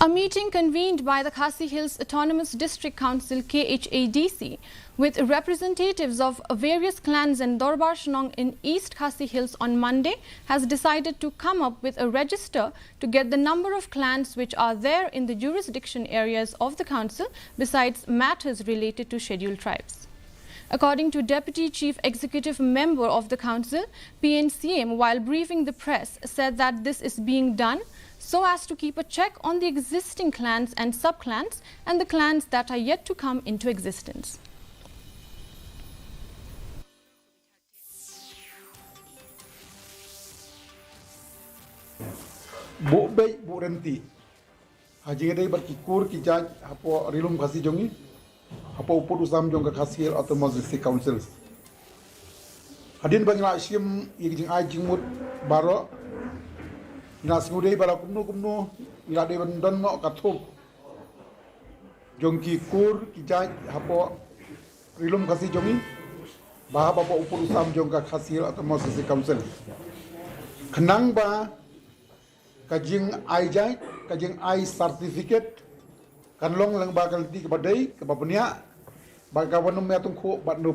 A meeting convened by the Khasi Hills Autonomous District Council (Khadc) with representatives of various clans and Dorbar Shnong in East Khasi Hills on Monday has decided to come up with a register to get the number of clans which are there in the jurisdiction areas of the council besides matters related to scheduled tribes. According to Deputy Chief Executive Member of the Council, PNCM, while briefing the press, said that this is being done so as to keep a check on the existing clans and sub-clans and the clans that are yet to come into existence. Bu baik bu renti. Haji ada berkikur kijaj apa rilum Khasi jongi apa upur usam jong ke Khasi Autonomous District Council. Hadin bagi nak sim yang ai jingmut baro ina singudei bara kumno ila de bandon no kathup jongki kur kijaj apa rilum Khasi jongi bah apa upur usam jong ke Khasi Autonomous District Council. Kenang ba kajing ai jai kajing ai certificate kan long lang bakal ti ke badai ke babnya bagawanum ya tungku badno